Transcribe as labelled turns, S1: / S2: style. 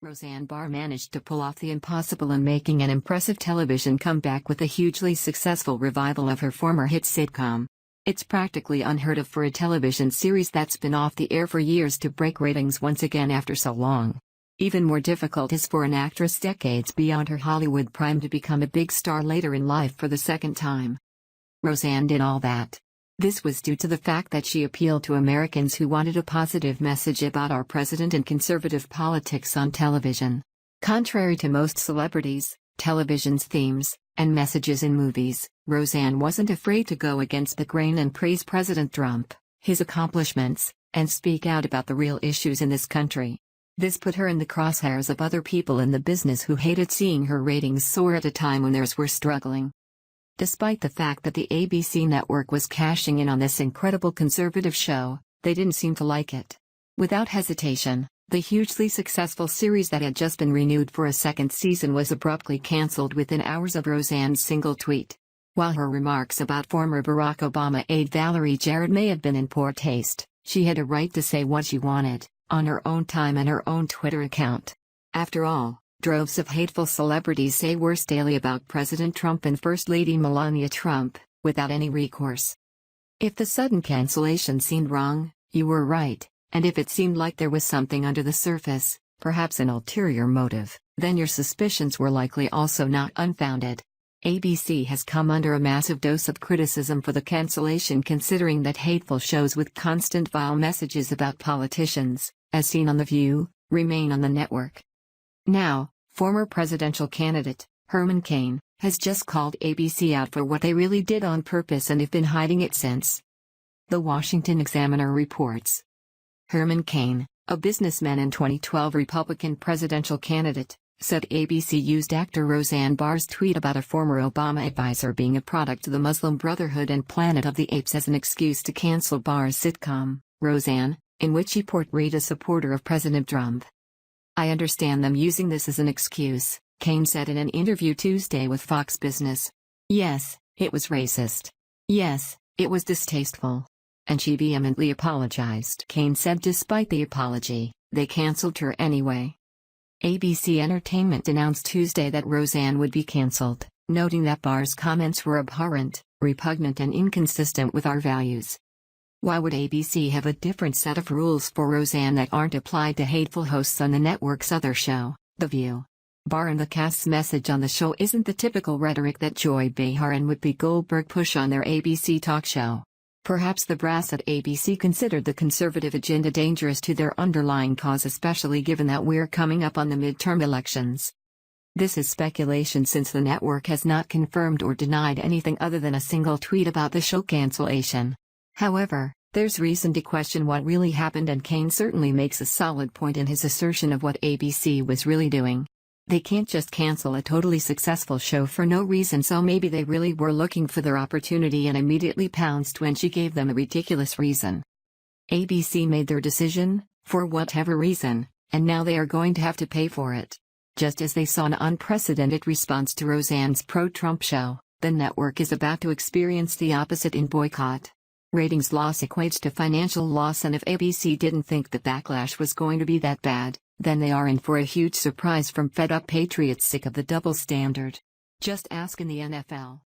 S1: Roseanne Barr managed to pull off the impossible in making an impressive television comeback with a hugely successful revival of her former hit sitcom. It's practically unheard of for a television series that's been off the air for years to break ratings once again after so long. Even more difficult is for an actress decades beyond her Hollywood prime to become a big star later in life for the second time. Roseanne did all that. This was due to the fact that she appealed to Americans who wanted a positive message about our president and conservative politics on television. Contrary to most celebrities, television's themes, and messages in movies, Roseanne wasn't afraid to go against the grain and praise President Trump, his accomplishments, and speak out about the real issues in this country. This put her in the crosshairs of other people in the business who hated seeing her ratings soar at a time when theirs were struggling. Despite the fact that the ABC network was cashing in on this incredible conservative show, they didn't seem to like it. Without hesitation, the hugely successful series that had just been renewed for a second season was abruptly cancelled within hours of Roseanne's single tweet. While her remarks about former Barack Obama aide Valerie Jarrett may have been in poor taste, she had a right to say what she wanted, on her own time and her own Twitter account. After all, droves of hateful celebrities say worse daily about President Trump and First Lady Melania Trump, without any recourse. If the sudden cancellation seemed wrong, you were right, and if it seemed like there was something under the surface, perhaps an ulterior motive, then your suspicions were likely also not unfounded. ABC has come under a massive dose of criticism for the cancellation, considering that hateful shows with constant vile messages about politicians, as seen on The View, remain on the network. Now, former presidential candidate, Herman Cain, has just called ABC out for what they really did on purpose and have been hiding it since. The Washington Examiner reports. Herman Cain, a businessman and 2012 Republican presidential candidate, said ABC used actor Roseanne Barr's tweet about a former Obama advisor being a product of the Muslim Brotherhood and Planet of the Apes as an excuse to cancel Barr's sitcom, Roseanne, in which he portrayed a supporter of President Trump. "I understand them using this as an excuse," Cain said in an interview Tuesday with Fox Business. "Yes, it was racist. Yes, it was distasteful. And she vehemently apologized," Cain said. Despite the apology, they canceled her anyway. ABC Entertainment announced Tuesday that Roseanne would be canceled, noting that Barr's comments were abhorrent, repugnant and inconsistent with our values. Why would ABC have a different set of rules for Roseanne that aren't applied to hateful hosts on the network's other show, The View? Barr and the cast's message on the show isn't the typical rhetoric that Joy Behar and Whoopi Goldberg push on their ABC talk show. Perhaps the brass at ABC considered the conservative agenda dangerous to their underlying cause, especially given that we're coming up on the midterm elections. This is speculation, since the network has not confirmed or denied anything other than a single tweet about the show cancellation. However, there's reason to question what really happened, and Cain certainly makes a solid point in his assertion of what ABC was really doing. They can't just cancel a totally successful show for no reason, so maybe they really were looking for their opportunity and immediately pounced when she gave them a ridiculous reason. ABC made their decision, for whatever reason, and now they are going to have to pay for it. Just as they saw an unprecedented response to Roseanne's Pro Trump show, the network is about to experience the opposite in boycott. Ratings loss equates to financial loss, and if ABC didn't think the backlash was going to be that bad, then they are in for a huge surprise from fed-up patriots sick of the double standard. Just ask in the NFL.